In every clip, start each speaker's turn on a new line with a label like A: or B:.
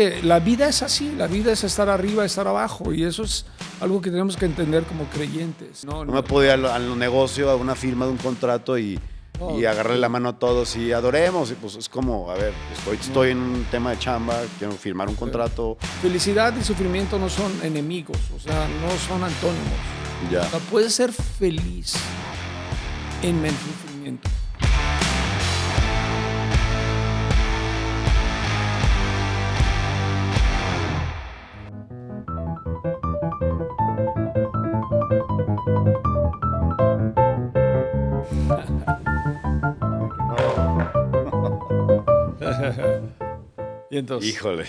A: La vida es así, la vida es estar arriba, estar abajo, y eso es algo que tenemos que entender como creyentes.
B: No me puedo ir al negocio, a una firma de un contrato y agarrarle la mano a todos y adoremos. Y pues es como, a ver, estoy en un tema de chamba, quiero firmar un contrato.
A: Felicidad y sufrimiento no son enemigos, o sea, no son antónimos.
B: Ya.
A: O sea, puedes ser feliz en el sufrimiento. Y entonces,
B: Híjole.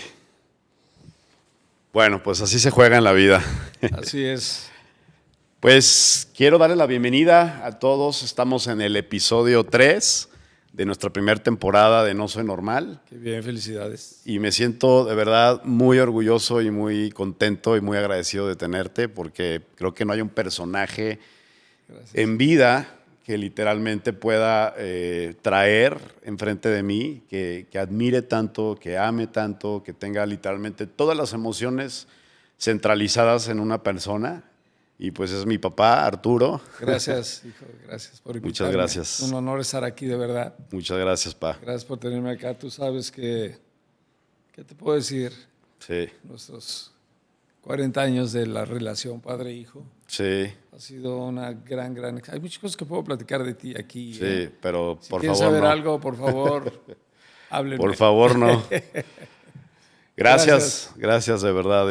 B: Bueno, pues así se juega en la vida.
A: así es.
B: Pues quiero darle la bienvenida a todos. Estamos en el episodio 3 de nuestra primera temporada de No Soy Normal.
A: Qué bien, felicidades.
B: Y me siento de verdad muy orgulloso y muy contento y muy agradecido de tenerte, porque creo que no hay un personaje en vida que literalmente pueda traer enfrente de mí, que admire tanto, que ame tanto, que tenga literalmente todas las emociones centralizadas en una persona. Y pues es mi papá, Arturo.
A: Gracias, hijo, gracias por invitarme.
B: Muchas gracias.
A: Un honor estar aquí, de verdad.
B: Muchas gracias, pa.
A: Gracias por tenerme acá. Tú sabes que, ¿qué te puedo decir?
B: Sí,
A: Nuestros 40 años de la relación padre-hijo
B: sí,
A: ha sido una gran. Hay muchas cosas que puedo platicar de ti aquí.
B: sí, pero
A: Si
B: por
A: quieres
B: favor
A: saber
B: no.
A: algo, por favor, háblenme.
B: Por favor no. Gracias de verdad.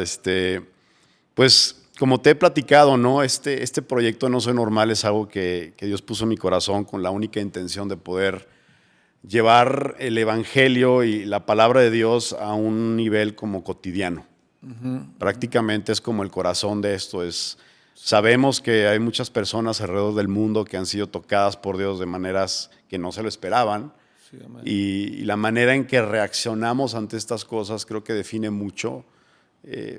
B: Pues como te he platicado, ¿no? Este proyecto No Soy Normal es algo que Dios puso en mi corazón con la única intención de poder llevar el evangelio y la palabra de Dios a un nivel como cotidiano. Prácticamente es como el corazón de esto. Sabemos que hay muchas personas alrededor del mundo que han sido tocadas por Dios de maneras que no se lo esperaban.
A: Sí, amén.
B: Y la manera en que reaccionamos ante estas cosas creo que define mucho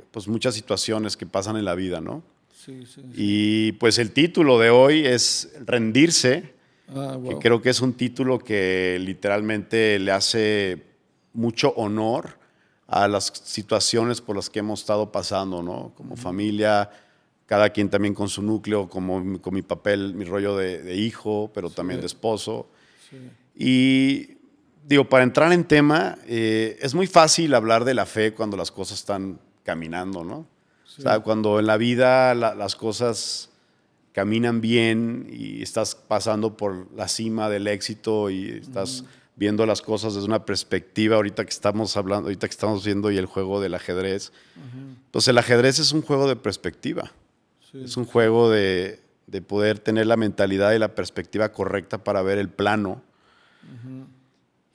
B: pues muchas situaciones que pasan en la vida, ¿no?
A: Sí.
B: Y pues el título de hoy es Rendirse,
A: Wow.
B: que creo que es un título que literalmente le hace mucho honor a las situaciones por las que hemos estado pasando, ¿no? Como familia, cada quien también con su núcleo, con mi papel, mi rollo de hijo, pero también de esposo.
A: Sí.
B: Y digo, para entrar en tema, es muy fácil hablar de la fe cuando las cosas están caminando, ¿no?
A: Sí.
B: O sea, cuando en la vida las cosas caminan bien y estás pasando por la cima del éxito y estás viendo las cosas desde una perspectiva, ahorita que estamos viendo y el juego del ajedrez. Entonces el ajedrez es un juego de perspectiva.
A: Sí.
B: Es un juego de poder tener la mentalidad y la perspectiva correcta para ver el plano.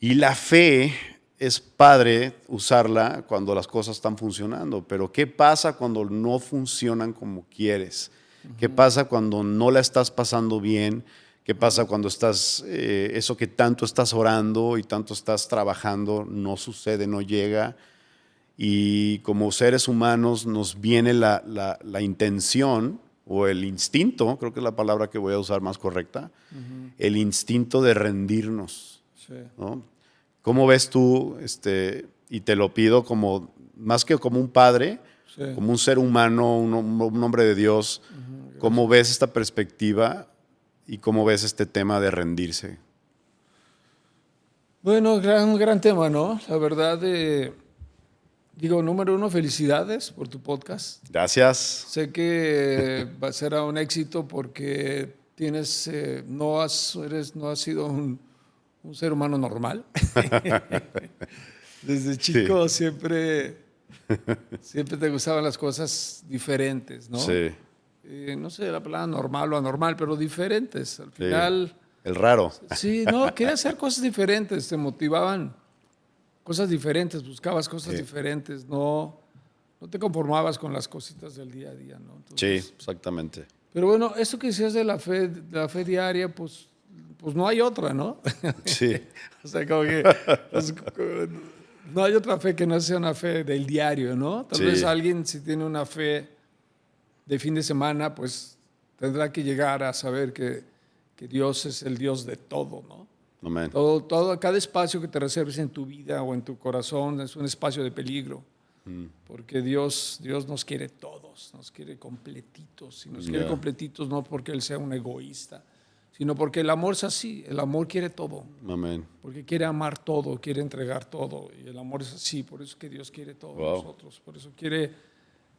B: Y la fe es padre usarla cuando las cosas están funcionando, pero ¿qué pasa cuando no funcionan como quieres? ¿Qué pasa cuando no la estás pasando bien? ¿Qué pasa cuando estás, eso que tanto estás orando y tanto estás trabajando no sucede, no llega? Y como seres humanos nos viene la intención o el instinto, creo que es la palabra que voy a usar más correcta, el instinto de rendirnos,
A: Sí.
B: ¿no? ¿Cómo ves tú, y te lo pido como, más que como un padre,
A: Sí.
B: como un ser humano, un hombre de Dios, cómo ves esta perspectiva y cómo ves este tema de rendirse?
A: Bueno, un gran tema, ¿no? La verdad, digo, número uno, felicidades por tu podcast.
B: Gracias.
A: Sé que será un éxito porque tienes, no has sido un ser humano normal. Desde chico siempre te gustaban las cosas diferentes, ¿no?
B: Sí.
A: No sé la palabra normal o anormal, pero diferentes. Al final,
B: El raro.
A: sí, no, querías hacer cosas diferentes, te motivaban cosas diferentes, buscabas cosas diferentes, no te conformabas con las cositas del día a día, ¿no? Entonces,
B: Sí, exactamente.
A: pero bueno, eso que decías de la fe diaria, pues no hay otra, ¿no?
B: Sí.
A: O sea, como que pues, no hay otra fe que no sea una fe del diario, ¿no? Tal vez alguien si tiene una fe de fin de semana, pues tendrá que llegar a saber que Dios es el Dios de todo, ¿no?
B: Amén.
A: Cada espacio que te reserves en tu vida o en tu corazón es un espacio de peligro. Porque Dios nos quiere todos, nos quiere completitos. Y nos quiere completitos no porque Él sea un egoísta, sino porque el amor es así, el amor quiere todo.
B: Amén.
A: Porque quiere amar todo, quiere entregar todo. Y el amor es así, por eso es que Dios quiere todo de nosotros. Por eso quiere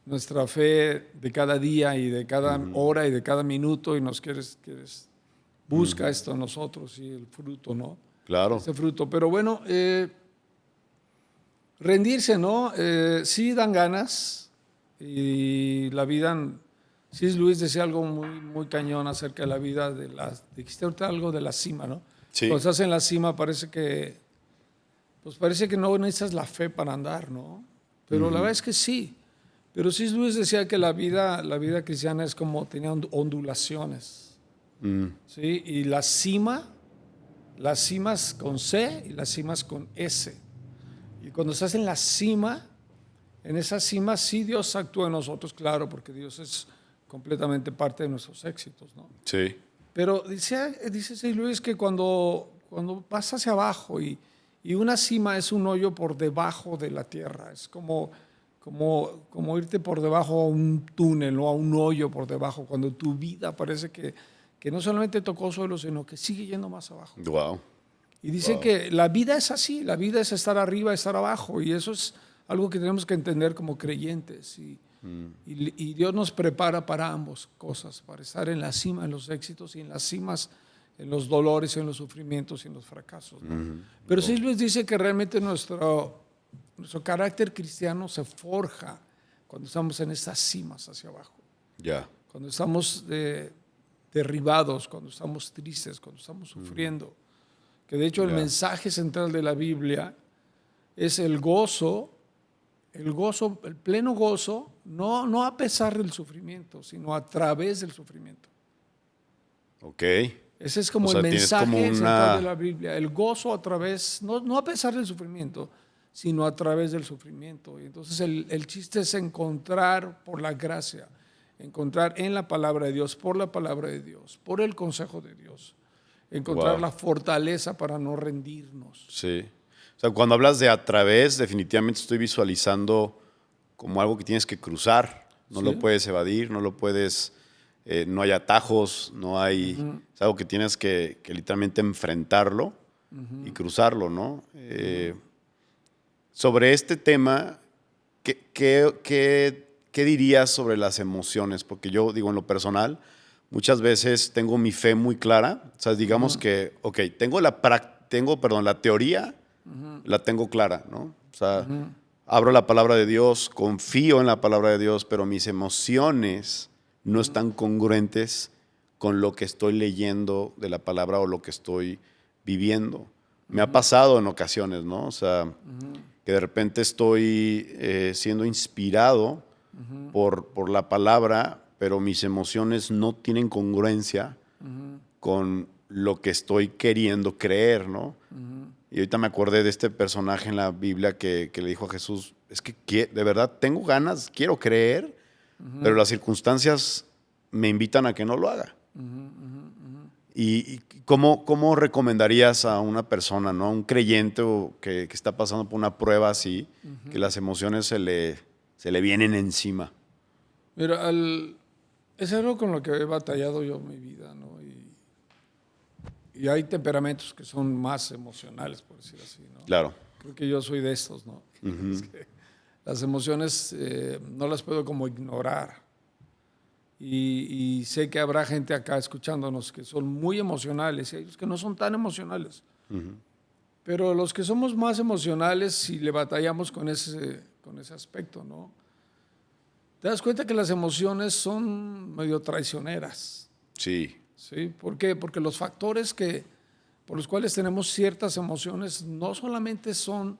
A: nuestra fe de cada día y de cada hora y de cada minuto. Y nos busca esto en nosotros y el fruto, ¿no?
B: Claro.
A: Este fruto. Pero bueno, rendirse, ¿no? Sí dan ganas. Y la vida... Sí, Luis decía algo muy cañón acerca de la vida, dijiste ahorita algo de la cima, ¿no?
B: Sí.
A: Cuando estás en la cima parece que no necesitas la fe para andar, ¿no? Pero la verdad es que sí. Pero sí, Luis decía que la vida cristiana es como, tenía ondulaciones, ¿sí? Y las cimas con C y las cimas con S. Y cuando estás en la cima, en esa cima sí Dios actúa en nosotros, claro, porque Dios es completamente parte de nuestros éxitos, ¿no?
B: Sí.
A: Pero dice C. Luis que cuando vas hacia abajo y una cima es un hoyo por debajo de la tierra, es como irte por debajo a un túnel o a un hoyo por debajo, cuando tu vida parece que no solamente tocó suelo, sino que sigue yendo más abajo.
B: Wow.
A: Y dice que la vida es así, la vida es estar arriba, estar abajo, y eso es algo que tenemos que entender como creyentes. Y Dios nos prepara para ambas cosas, para estar en la cima en los éxitos y en las cimas en los dolores, en los sufrimientos y en los fracasos, ¿no? Pero sí Luis dice que realmente nuestro carácter cristiano se forja cuando estamos en estas cimas hacia abajo.
B: Ya.
A: Cuando estamos derribados, cuando estamos tristes, cuando estamos sufriendo. Que de hecho el mensaje central de la Biblia es el gozo, el pleno gozo, no a pesar del sufrimiento, sino a través del sufrimiento.
B: Ok.
A: Ese es como el mensaje central de la Biblia, el gozo a través, no a pesar del sufrimiento, sino a través del sufrimiento. Y entonces el chiste es encontrar por la gracia, encontrar en la palabra de Dios, por la palabra de Dios, por el consejo de Dios, encontrar la fortaleza para no rendirnos.
B: Sí. O sea, cuando hablas de a través, definitivamente estoy visualizando como algo que tienes que cruzar. No lo puedes evadir, no lo puedes, no hay atajos, no hay, es algo que tienes que literalmente enfrentarlo y cruzarlo, ¿no? Sobre este tema, ¿qué dirías sobre las emociones? Porque yo digo en lo personal, muchas veces tengo mi fe muy clara. O sea, digamos que, ok, tengo la teoría, la tengo clara, ¿no? O sea, abro la palabra de Dios, confío en la palabra de Dios, pero mis emociones no están congruentes con lo que estoy leyendo de la palabra o lo que estoy viviendo. Me ha pasado en ocasiones, ¿no? O sea, que de repente estoy siendo inspirado por la palabra, pero mis emociones no tienen congruencia con lo que estoy queriendo creer, ¿no? Y ahorita me acordé de este personaje en la Biblia que le dijo a Jesús, es que de verdad tengo ganas, quiero creer, pero las circunstancias me invitan a que no lo haga. ¿Y cómo recomendarías a una persona, ¿no? A un creyente que está pasando por una prueba así, que las emociones se le vienen encima?
A: Mira, es algo con lo que he batallado yo en mi vida, ¿no? Y hay temperamentos que son más emocionales, por decir así, ¿no?
B: Claro.
A: Creo que yo soy de estos, ¿no? Es que las emociones no las puedo como ignorar. Y sé que habrá gente acá escuchándonos que son muy emocionales y hay los que no son tan emocionales. Pero los que somos más emocionales, si le batallamos con ese aspecto, ¿no? Te das cuenta que las emociones son medio traicioneras.
B: Sí.
A: ¿Sí? ¿Por qué? Porque los factores por los cuales tenemos ciertas emociones no solamente son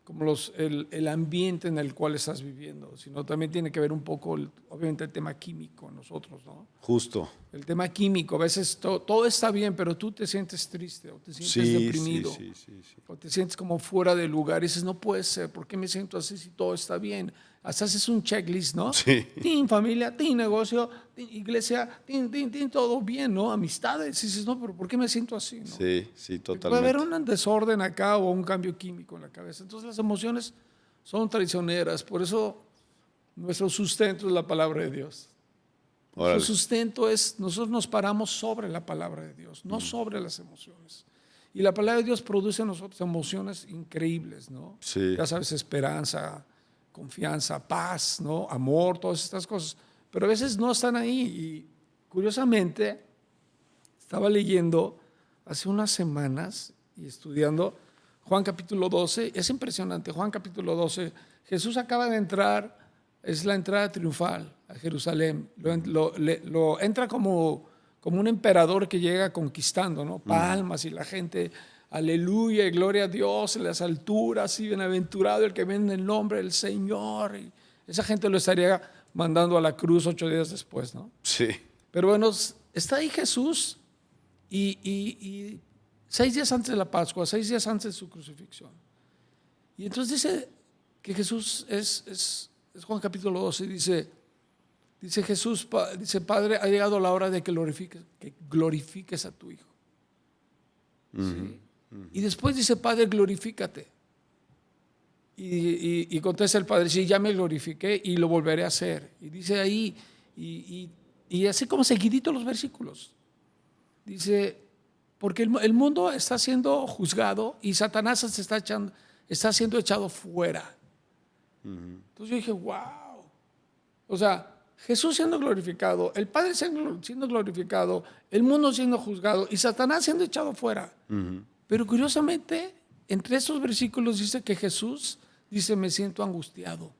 A: como el ambiente en el cual estás viviendo, sino también tiene que ver un poco, obviamente, el tema químico en nosotros, ¿no?
B: Justo.
A: El tema químico, a veces todo está bien, pero tú te sientes triste o te sientes deprimido
B: sí.
A: o te sientes como fuera de lugar y dices, no puede ser, ¿por qué me siento así si todo está bien? Hasta haces un checklist, ¿no?
B: Sí.
A: Tin familia, tin negocio, tin iglesia, tin todo bien, ¿no? Amistades. Y dices, no, pero ¿por qué me siento así? ¿No?
B: Sí, totalmente.
A: Puede haber un desorden acá o un cambio químico en la cabeza. Entonces las emociones son traicioneras. Por eso nuestro sustento es la palabra de Dios. Nuestro sustento es, nosotros nos paramos sobre la palabra de Dios, no sobre las emociones. Y la palabra de Dios produce en nosotros emociones increíbles, ¿no?
B: Sí.
A: Ya sabes, esperanza, confianza, paz, ¿no? Amor, todas estas cosas. Pero a veces no están ahí. Y curiosamente, estaba leyendo hace unas semanas y estudiando Juan capítulo 12. Es impresionante, Juan capítulo 12. Jesús acaba de entrar, es la entrada triunfal a Jerusalén. Lo entra como un emperador que llega conquistando, ¿no? Palmas y la gente, aleluya y gloria a Dios en las alturas y bienaventurado el que viene en el nombre del Señor. Y esa gente lo estaría mandando a la cruz 8 días después, ¿no?
B: Sí.
A: Pero bueno, está ahí Jesús y 6 días antes de la Pascua, 6 días antes de su crucifixión. Y entonces dice que Jesús es Juan capítulo 12, dice Jesús, dice, Padre, ha llegado la hora de que glorifiques a tu Hijo. ¿Sí? Y después dice, Padre, glorifícate. Y contesta el Padre, sí, ya me glorifiqué y lo volveré a hacer. Y dice ahí, y así como seguidito los versículos. Dice, porque el mundo está siendo juzgado y Satanás está siendo echado fuera. Entonces yo dije, wow. O sea, Jesús siendo glorificado, el Padre siendo glorificado, el mundo siendo juzgado y Satanás siendo echado fuera. Pero curiosamente, entre estos versículos dice que Jesús dice, me siento angustiado.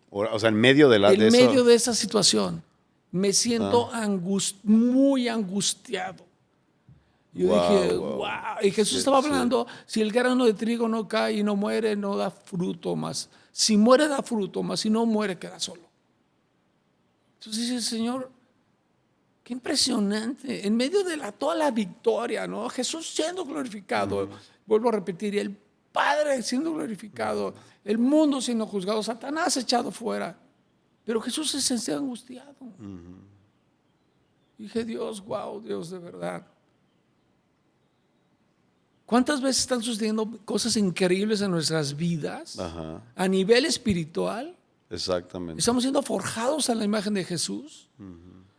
B: O sea, en medio de
A: esa situación, me siento muy angustiado. Yo dije, wow. Y Jesús estaba hablando, si el grano de trigo no cae y no muere, no da fruto más. Si muere, da fruto más. Si no muere, queda solo. Entonces dice el Señor, qué impresionante. En medio de toda la victoria, ¿no? Jesús siendo glorificado, vuelvo a repetir, y el Padre siendo glorificado, el mundo siendo juzgado, Satanás echado fuera. Pero Jesús se sentía angustiado. Dije, Dios, wow, Dios, de verdad. ¿Cuántas veces están sucediendo cosas increíbles en nuestras vidas? A nivel espiritual?
B: Exactamente.
A: Estamos siendo forjados a la imagen de Jesús.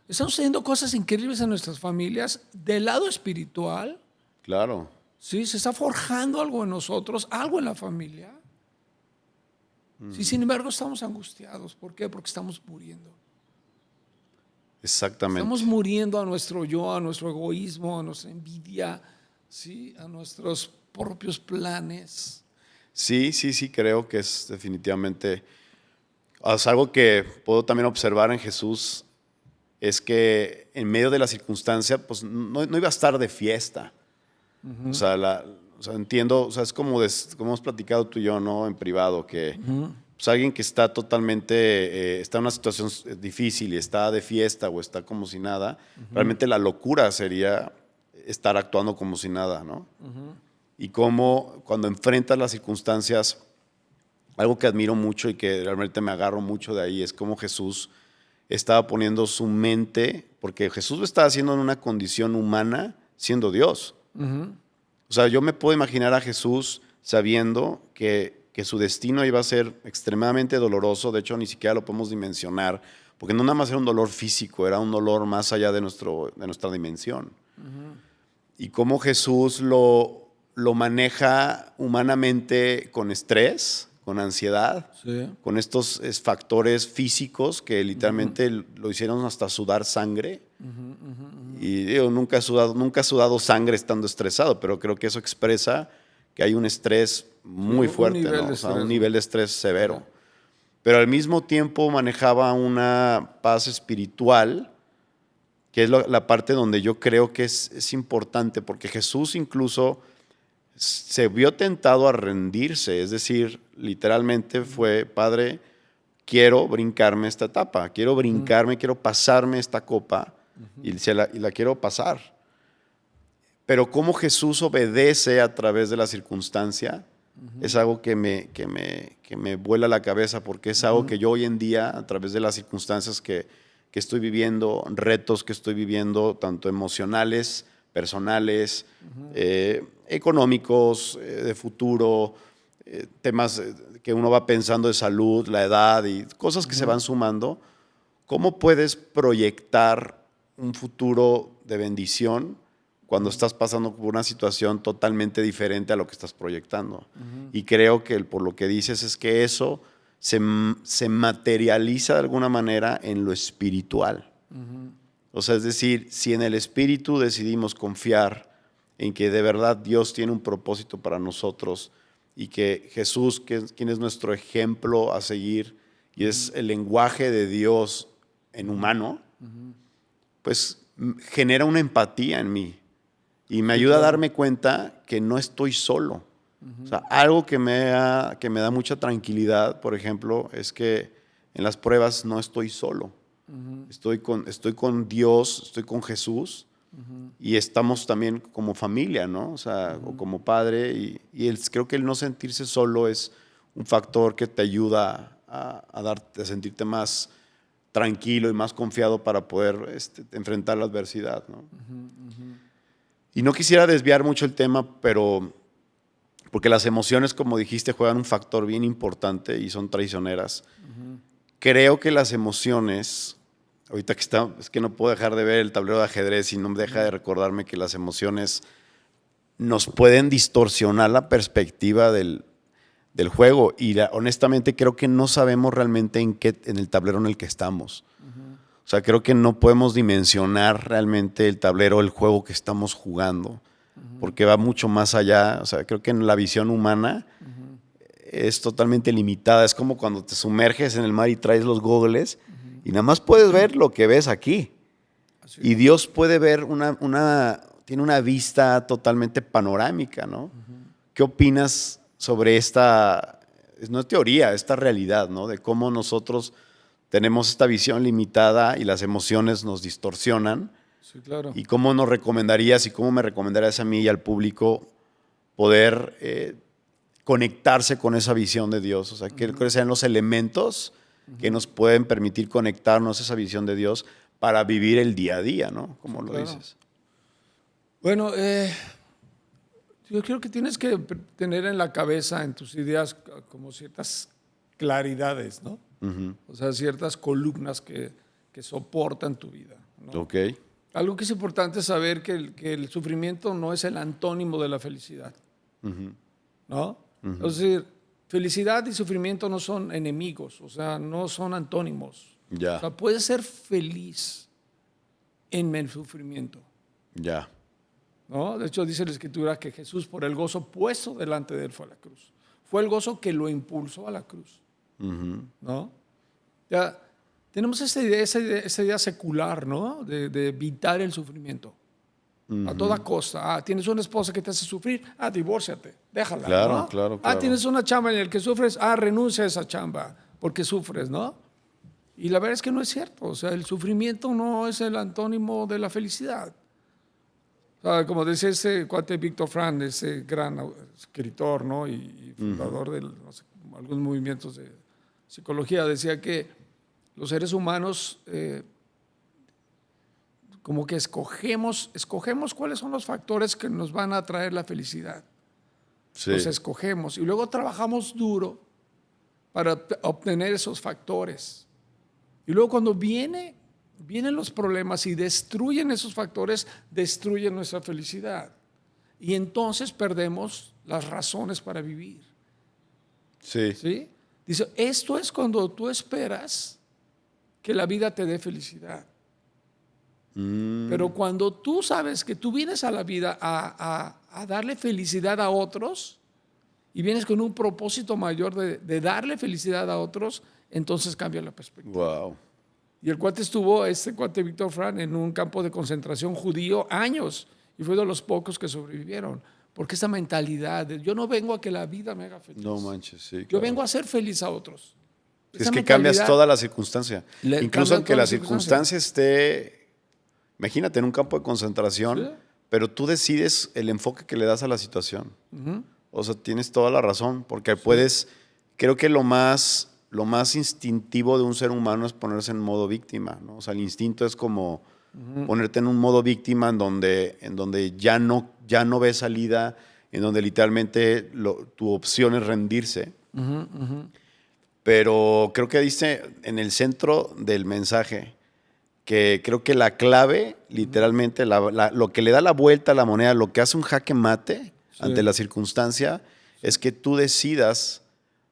A: Están sucediendo cosas increíbles en nuestras familias del lado espiritual.
B: Claro.
A: Sí, se está forjando algo en nosotros, algo en la familia. Sí, sin embargo, estamos angustiados. ¿Por qué? Porque estamos muriendo.
B: Exactamente.
A: Estamos muriendo a nuestro yo, a nuestro egoísmo, a nuestra envidia, ¿sí? A nuestros propios planes.
B: Sí, creo que es definitivamente algo que puedo también observar en Jesús, es que en medio de la circunstancia, pues no iba a estar de fiesta. O sea, entiendo, o sea, es como hemos platicado tú y yo, ¿no? En privado, que pues, alguien que está totalmente, está en una situación difícil y está de fiesta o está como si nada, realmente la locura sería estar actuando como si nada, ¿no? Y cómo cuando enfrentas las circunstancias, algo que admiro mucho y que realmente me agarro mucho de ahí es cómo Jesús estaba poniendo su mente, porque Jesús lo estaba haciendo en una condición humana siendo Dios. O sea, yo me puedo imaginar a Jesús sabiendo que su destino iba a ser extremadamente doloroso. De hecho, ni siquiera lo podemos dimensionar, porque no nada más era un dolor físico, era un dolor más allá de nuestra dimensión. Y cómo Jesús lo maneja humanamente con estrés, con ansiedad, con estos factores físicos que literalmente lo hicieron hasta sudar sangre. Y digo, nunca he sudado sangre estando estresado, pero creo que eso expresa que hay un estrés muy fuerte, ¿no? O sea, un nivel de estrés severo. Pero al mismo tiempo manejaba una paz espiritual, que es la parte donde yo creo que es importante, porque Jesús incluso se vio tentado a rendirse, es decir, literalmente fue, Padre, quiero brincarme esta etapa, quiero pasarme esta copa y la quiero pasar. Pero cómo Jesús obedece a través de la circunstancia es algo que me vuela la cabeza, porque es algo que yo hoy en día, a través de las circunstancias que estoy viviendo, retos que estoy viviendo, tanto emocionales, personales, económicos, de futuro, temas que uno va pensando de salud, la edad y cosas que se van sumando, ¿cómo puedes proyectar un futuro de bendición cuando estás pasando por una situación totalmente diferente a lo que estás proyectando? Y creo que por lo que dices es que eso se materializa de alguna manera en lo espiritual. O sea, es decir, si en el espíritu decidimos confiar en que de verdad Dios tiene un propósito para nosotros y que Jesús, quien es nuestro ejemplo a seguir y es el lenguaje de Dios en humano, pues genera una empatía en mí y me ayuda a darme cuenta que no estoy solo. O sea, algo que me da mucha tranquilidad, por ejemplo, es que en las pruebas no estoy solo. Estoy con Dios, estoy con Jesús y estamos también como familia, ¿no? O sea, o como padre creo que el no sentirse solo es un factor que te ayuda a sentirte más tranquilo y más confiado para poder enfrentar la adversidad, ¿no? Y no quisiera desviar mucho el tema, pero porque las emociones, como dijiste, juegan un factor bien importante y son traicioneras. Creo que las emociones, ahorita es que no puedo dejar de ver el tablero de ajedrez y no me deja de recordarme que las emociones nos pueden distorsionar la perspectiva del juego y honestamente creo que no sabemos realmente en el tablero en el que estamos. O sea, creo que no podemos dimensionar realmente el tablero, el juego que estamos jugando, porque va mucho más allá. O sea, creo que en la visión humana es totalmente limitada. Es como cuando te sumerges en el mar y traes los goggles y nada más puedes ver lo que ves aquí. Y Dios puede ver tiene una vista totalmente panorámica, ¿no? ¿Qué opinas sobre esta, no es teoría, esta realidad, ¿no? De cómo nosotros tenemos esta visión limitada y las emociones nos distorsionan.
A: Sí, claro.
B: ¿Y cómo nos recomendarías y cómo me recomendarías a mí y al público poder conectarse con esa visión de Dios? O sea, que sean los elementos que nos pueden permitir conectarnos a esa visión de Dios para vivir el día a día, ¿no? Como lo dices.
A: Bueno, yo creo que tienes que tener en la cabeza, en tus ideas, como ciertas claridades, ¿no? O sea, ciertas columnas que soportan tu vida, ¿no?
B: Ok.
A: Algo que es importante es saber que el sufrimiento no es el antónimo de la felicidad, ¿no? Es decir, felicidad y sufrimiento no son enemigos, o sea, no son antónimos.
B: Ya.
A: O sea, puedes ser feliz en el sufrimiento.
B: Ya.
A: ¿No? De hecho, dice la Escritura que Jesús, por el gozo puesto delante de él, fue a la cruz. Fue el gozo que lo impulsó a la cruz. ¿No? Ya, tenemos esa idea secular, ¿no? De evitar el sufrimiento. A toda costa. Tienes una esposa que te hace sufrir, divórciate, déjala.
B: Claro,
A: ¿no?
B: claro.
A: Tienes una chamba en la que sufres, renuncia a esa chamba porque sufres, ¿no? Y la verdad es que no es cierto. O sea, el sufrimiento no es el antónimo de la felicidad. O sea, como decía ese cuate Víctor Frank, ese gran escritor, ¿no? y fundador de algunos movimientos de psicología, decía que los seres humanos como que escogemos cuáles son los factores que nos van a traer la felicidad. Sí. Los escogemos y luego trabajamos duro para obtener esos factores. Y luego cuando vienen los problemas y destruyen esos factores, destruyen nuestra felicidad. Y entonces perdemos las razones para vivir.
B: Sí.
A: ¿Sí? Dice, esto es cuando tú esperas que la vida te dé felicidad. Pero cuando tú sabes que tú vienes a la vida a darle felicidad a otros y vienes con un propósito mayor de darle felicidad a otros, entonces cambia la perspectiva.
B: Wow.
A: Y el cuate este cuate Víctor Frank, en un campo de concentración judío años y fue de los pocos que sobrevivieron. Porque esa mentalidad de yo no vengo a que la vida me haga feliz.
B: No manches, sí.
A: Yo vengo a hacer feliz a otros.
B: Es que cambias toda la circunstancia. Incluso aunque la circunstancia esté, imagínate en un campo de concentración, ¿sí? Pero tú decides el enfoque que le das a la situación. O sea, tienes toda la razón, porque puedes, creo que lo más instintivo de un ser humano es ponerse en modo víctima, ¿no? O sea, el instinto es como ponerte en un modo víctima en donde ya no ves salida, en donde literalmente tu opción es rendirse. Pero creo que dice en el centro del mensaje que creo que la clave, literalmente, lo que le da la vuelta a la moneda, lo que hace un jaque mate ante la circunstancia, es que tú decidas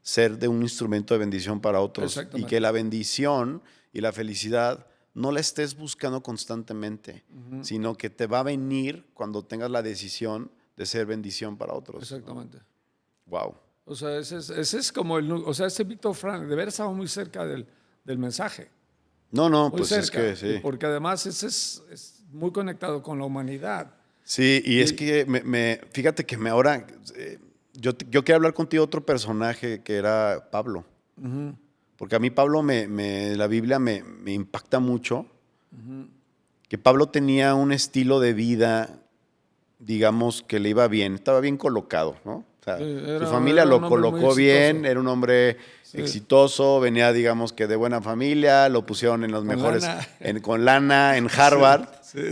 B: ser de un instrumento de bendición para otros y que la bendición y la felicidad no la estés buscando constantemente, sino que te va a venir cuando tengas la decisión de ser bendición para otros.
A: Exactamente.
B: Wow.
A: O sea, ese es como o sea, ese Víctor Frank, de ver estaba muy cerca del mensaje.
B: No,
A: Muy
B: pues
A: cerca,
B: es que sí.
A: Porque además ese es muy conectado con la humanidad.
B: Sí, y es que fíjate que ahora, yo quiero hablar contigo de otro personaje que era Pablo. Porque a mí Pablo, la Biblia me impacta mucho. Que Pablo tenía un estilo de vida, digamos, que le iba bien, estaba bien colocado, ¿no? O sea, su familia lo colocó bien, era un hombre exitoso, venía, digamos, que de buena familia, lo pusieron en los mejores, con lana, en Harvard.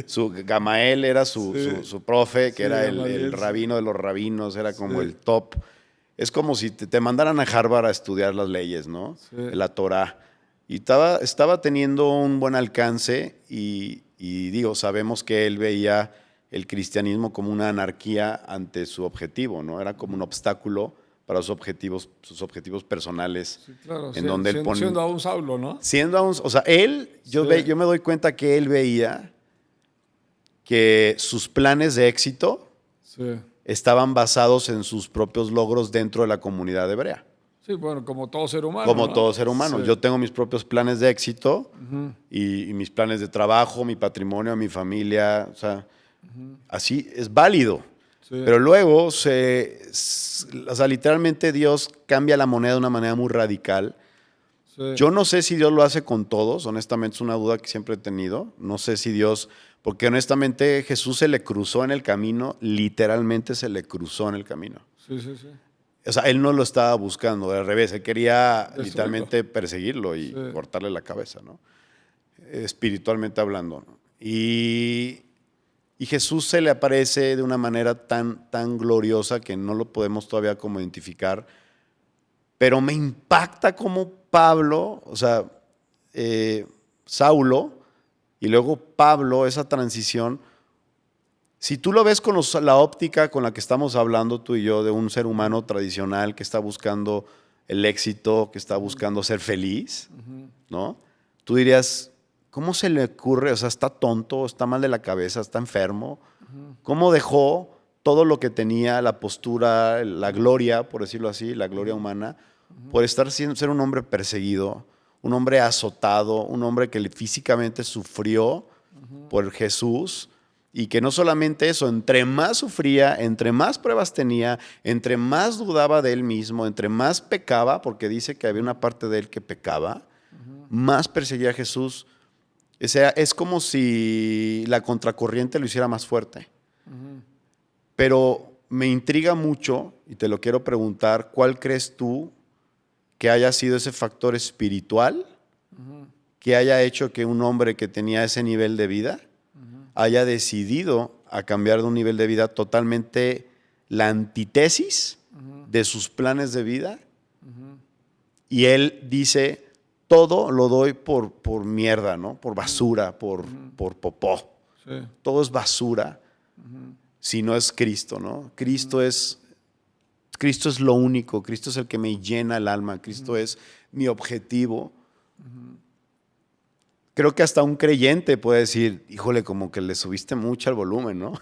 B: Su Gamaliel era su profe, que era el rabino de los rabinos, era como el top. Es como si te mandaran a Harvard a estudiar las leyes, ¿no? La Torá. Y estaba teniendo un buen alcance y digo, sabemos que él veía el cristianismo como una anarquía ante su objetivo, ¿no? Era como un obstáculo para sus objetivos personales.
A: Sí, claro,
B: en donde él pone,
A: siendo aún Saulo, ¿no?
B: O sea, yo me doy cuenta que él veía que sus planes de éxito estaban basados en sus propios logros dentro de la comunidad hebrea.
A: Sí, bueno, como todo ser humano.
B: Como todo ser humano. Yo tengo mis propios planes de éxito y mis planes de trabajo, mi patrimonio, mi familia. O sea, así es válido. Pero luego, o sea, literalmente Dios cambia la moneda de una manera muy radical. Yo no sé si Dios lo hace con todos. Honestamente, es una duda que siempre he tenido. No sé si Dios... Porque honestamente Jesús se le cruzó en el camino, literalmente se le cruzó en el camino.
A: Sí.
B: O sea, él no lo estaba buscando, al revés, él quería literalmente perseguirlo y cortarle la cabeza, ¿no? Espiritualmente hablando, ¿no? Y Jesús se le aparece de una manera tan gloriosa que no lo podemos todavía como identificar, pero me impacta como Pablo, o sea, Saulo, y luego Pablo, esa transición. Si tú lo ves con la óptica con la que estamos hablando tú y yo de un ser humano tradicional que está buscando el éxito, que está buscando ser feliz, ¿no? Tú dirías, ¿cómo se le ocurre? O sea, está tonto, está mal de la cabeza, está enfermo. ¿Cómo dejó todo lo que tenía, la postura, la gloria, por decirlo así, la gloria humana, por ser un hombre perseguido, un hombre azotado, un hombre que físicamente sufrió por Jesús? Y que no solamente eso, entre más sufría, entre más pruebas tenía, entre más dudaba de él mismo, entre más pecaba, porque dice que había una parte de él que pecaba, más perseguía a Jesús. O sea, es como si la contracorriente lo hiciera más fuerte. Pero me intriga mucho, y te lo quiero preguntar, ¿cuál crees tú que haya sido ese factor espiritual que haya hecho que un hombre que tenía ese nivel de vida haya decidido a cambiar de un nivel de vida totalmente la antítesis de sus planes de vida? Y él dice, todo lo doy por mierda, ¿no? Por basura, por popó. Todo es basura si no es Cristo, ¿no? Cristo es lo único, Cristo es el que me llena el alma, Cristo es mi objetivo. Creo que hasta un creyente puede decir, híjole, como que le subiste mucho al volumen, ¿no?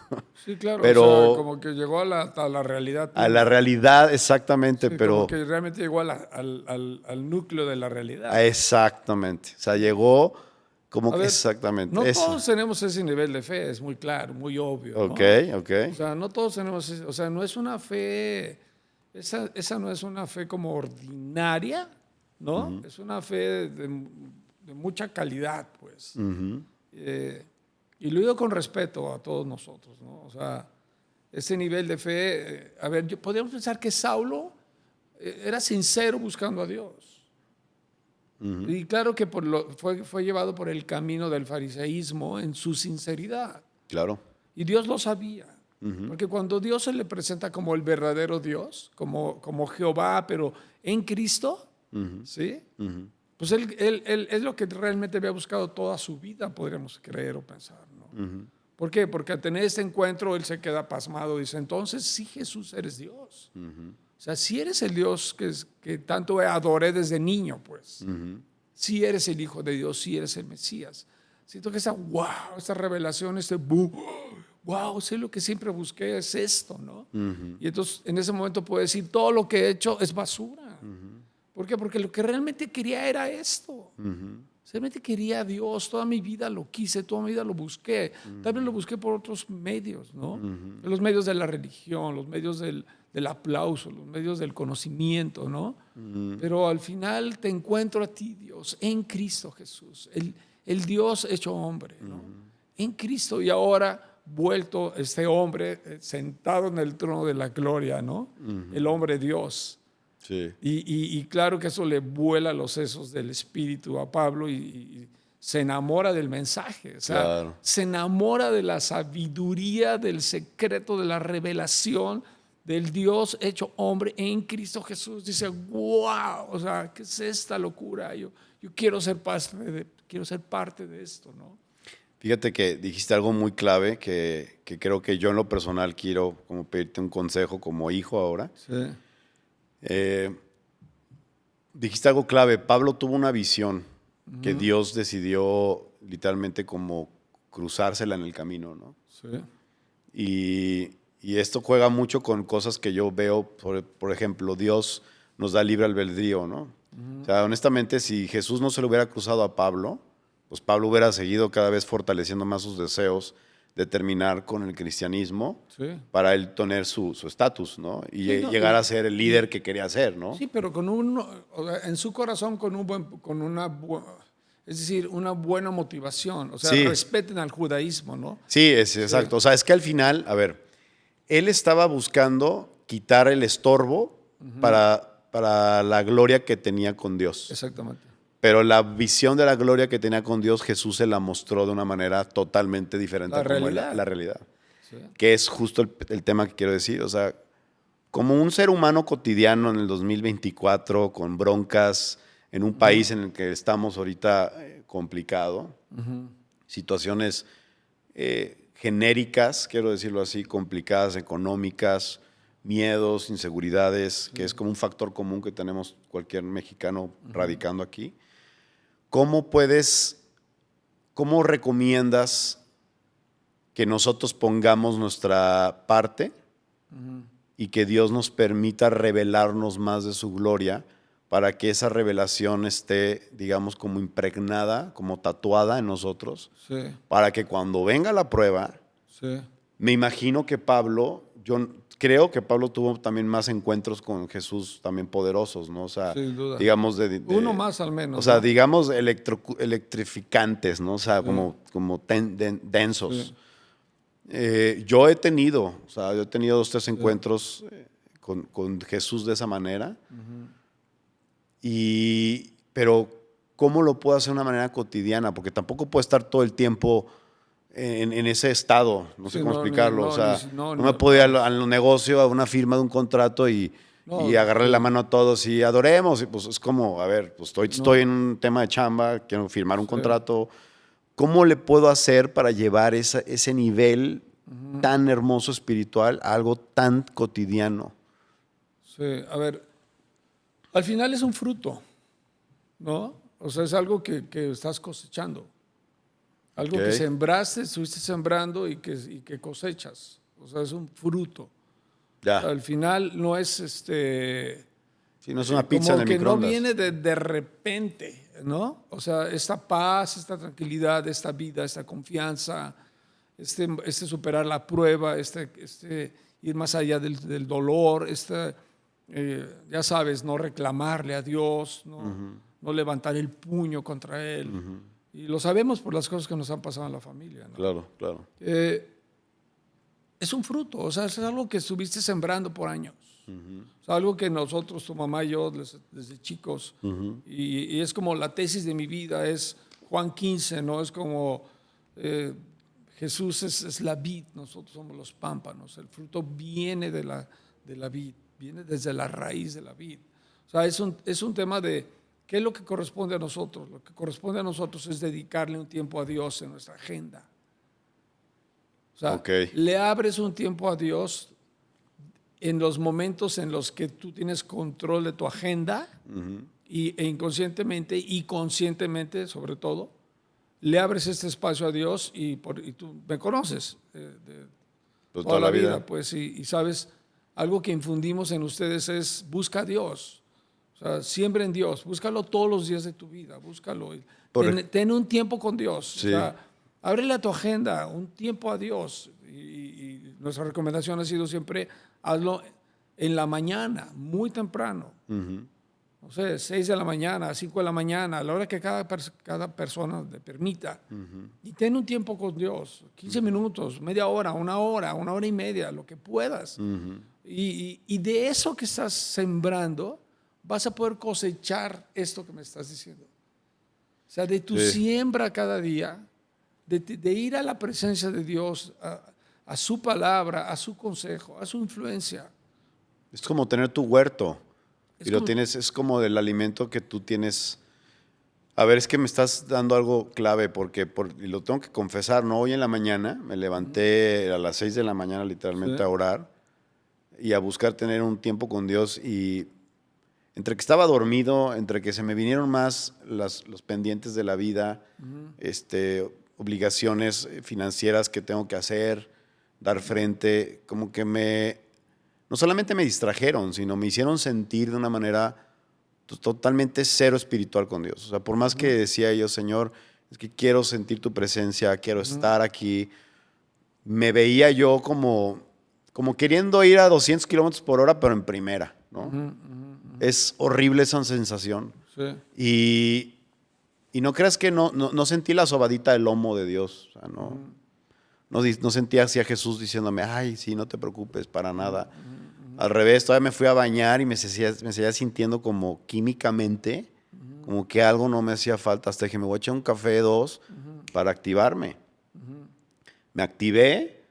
A: Sí, claro,
B: pero,
A: o sea, como que llegó a la realidad.
B: A la realidad, exactamente,
A: sí,
B: pero...
A: Como que realmente llegó al núcleo de la realidad.
B: Exactamente, o sea, llegó como que
A: ver,
B: exactamente.
A: No todos tenemos ese nivel de fe, es muy claro, muy obvio, ¿no?
B: Ok.
A: O sea, no todos tenemos, o sea, no es una fe, esa no es una fe como ordinaria, ¿no? Es una fe de mucha calidad, pues. Y lo digo con respeto a todos nosotros, ¿no? O sea, ese nivel de fe, a ver, podríamos pensar que Saulo era sincero buscando a Dios. Y claro que fue llevado por el camino del fariseísmo en su sinceridad.
B: Claro.
A: Y Dios lo sabía. Porque cuando Dios se le presenta como el verdadero Dios, como Jehová, pero en Cristo, ¿sí? Pues él es lo que realmente había buscado toda su vida, podríamos creer o pensar, ¿no? ¿Por qué? Porque al tener este encuentro, él se queda pasmado. Dice, entonces, sí, Jesús, eres Dios. O sea, si eres el Dios que tanto adoré desde niño, pues. Si eres el Hijo de Dios, si eres el Mesías. Siento que esta revelación, wow, sé lo que siempre busqué, es esto, ¿no? Y entonces, en ese momento puedo decir, todo lo que he hecho es basura. ¿Por qué? Porque lo que realmente quería era esto. Realmente quería a Dios, toda mi vida lo quise, toda mi vida lo busqué. Tal vez lo busqué por otros medios, ¿no? Los medios de la religión, los medios del aplauso, los medios del conocimiento, ¿no? Pero al final te encuentro a ti, Dios, en Cristo Jesús, el Dios hecho hombre, ¿no? En Cristo, y ahora vuelto este hombre sentado en el trono de la gloria, ¿no? El hombre Dios.
B: Sí.
A: Y claro que eso le vuela los sesos del espíritu a Pablo y se enamora del mensaje, o sea,
B: Claro.
A: se enamora de la sabiduría, del secreto, de la revelación del Dios hecho hombre en Cristo Jesús. Dice, wow, o sea, ¿qué es esta locura? Yo quiero ser parte de esto, ¿no?
B: Fíjate que dijiste algo muy clave que creo que yo en lo personal quiero como pedirte un consejo como hijo ahora.
A: Sí.
B: Dijiste algo clave. Pablo tuvo una visión que Dios decidió literalmente como cruzársela en el camino, ¿no?
A: Sí.
B: Y esto juega mucho con cosas que yo veo, por ejemplo, Dios nos da libre albedrío, ¿no? O sea, honestamente, si Jesús no se lo hubiera cruzado a Pablo, pues Pablo hubiera seguido cada vez fortaleciendo más sus deseos de terminar con el cristianismo para él tener su estatus, ¿no? Y llegar a ser el líder que quería ser, ¿no?
A: Sí, pero en su corazón es decir, una buena motivación. O sea,
B: Sí.
A: respeten al judaísmo, ¿no?
B: Sí, exacto. O sea, es que al final, a ver, él estaba buscando quitar el estorbo para la gloria que tenía con Dios.
A: Exactamente.
B: Pero la visión de la gloria que tenía con Dios, Jesús se la mostró de una manera totalmente diferente a como la realidad.
A: Sí.
B: Que es justo el tema que quiero decir. O sea, como un ser humano cotidiano en el 2024, con broncas, en un país en el que estamos ahorita complicado, situaciones genéricas, quiero decirlo así, complicadas, económicas, miedos, inseguridades, que es como un factor común que tenemos cualquier mexicano radicando aquí. ¿Cómo recomiendas que nosotros pongamos nuestra parte y que Dios nos permita revelarnos más de su gloria para que esa revelación esté, digamos, como impregnada, como tatuada en nosotros, para que cuando venga la prueba, me imagino que yo creo que Pablo tuvo también más encuentros con Jesús también poderosos, ¿no? O sea,
A: sin duda.
B: digamos
A: Uno más al menos.
B: O sea,
A: ¿no?
B: digamos electrificantes, ¿no? O sea, como densos. Yo he tenido 2, 3 encuentros con Jesús de esa manera. Pero ¿cómo lo puedo hacer de una manera cotidiana? Porque tampoco puedo estar todo el tiempo en ese estado, no sé cómo explicarlo. O sea, no me puedo ir al negocio, a una firma de un contrato y agarrarle la mano a todos y adoremos. Y pues es como, a ver, pues estoy en un tema de chamba, quiero firmar un contrato. ¿Cómo le puedo hacer para llevar ese nivel tan hermoso espiritual a algo tan cotidiano?
A: Sí, a ver, al final es un fruto, ¿no? O sea, es algo que estás cosechando. Algo que sembraste, estuviste sembrando y que cosechas. O sea, es un fruto.
B: Ya.
A: O sea, al final no es
B: Sí, no es una pizza
A: como
B: en el
A: que no
B: microondas.
A: viene de repente, ¿no? O sea, esta paz, esta tranquilidad, esta vida, esta confianza, este superar la prueba, ir más allá del dolor, ya sabes, no reclamarle a Dios, no levantar el puño contra Él. Y lo sabemos por las cosas que nos han pasado en la familia, ¿no?
B: Claro, claro.
A: Es un fruto, o sea, es algo que estuviste sembrando por años. O sea, algo que nosotros, tu mamá y yo, desde chicos, y es como la tesis de mi vida, es Juan 15, ¿no? Es como Jesús es la vid, nosotros somos los pámpanos. El fruto viene de la vid, viene desde la raíz de la vid. O sea, es un tema de qué es lo que corresponde a nosotros. Lo que corresponde a nosotros es dedicarle un tiempo a Dios en nuestra agenda. O sea, le abres un tiempo a Dios en los momentos en los que tú tienes control de tu agenda e inconscientemente y conscientemente, sobre todo, le abres este espacio a Dios y tú me conoces de toda la vida, pues, y sabes, algo que infundimos en ustedes es busca a Dios. O sea, siempre en Dios, búscalo todos los días de tu vida, búscalo. Ten un tiempo con Dios. Sí. O sea, ábrele a tu agenda un tiempo a Dios. Y nuestra recomendación ha sido siempre, hazlo en la mañana, muy temprano. No sé, 6 de la mañana, 5 de la mañana, a la hora que cada persona le permita. Y ten un tiempo con Dios, 15 minutos, media hora, una hora y media, lo que puedas. Y de eso que estás sembrando, vas a poder cosechar esto que me estás diciendo. O sea, de tu siembra cada día, de ir a la presencia de Dios, a su palabra, a su consejo, a su influencia.
B: Es como tener tu huerto. Es como del alimento que tú tienes. A ver, es que me estás dando algo clave porque y lo tengo que confesar, ¿no? Hoy en la mañana me levanté a las 6 de la mañana literalmente a orar y a buscar tener un tiempo con Dios, y entre que estaba dormido, entre que se me vinieron más los pendientes de la vida, obligaciones financieras que tengo que hacer, dar frente, como que no solamente me distrajeron, sino me hicieron sentir de una manera totalmente cero espiritual con Dios. O sea, por más que decía yo, Señor, es que quiero sentir tu presencia, quiero estar aquí, me veía yo como queriendo ir a 200 kilómetros por hora, pero en primera, ¿no? Es horrible esa sensación. Sí. Y no creas que no sentí la sobadita del lomo de Dios. O sea, no sentía así a Jesús diciéndome, ay, sí, no te preocupes, para nada. Al revés, todavía me fui a bañar y me seguía sintiendo como químicamente, como que algo no me hacía falta. Hasta que me voy a echar un café 2 para activarme. Me activé,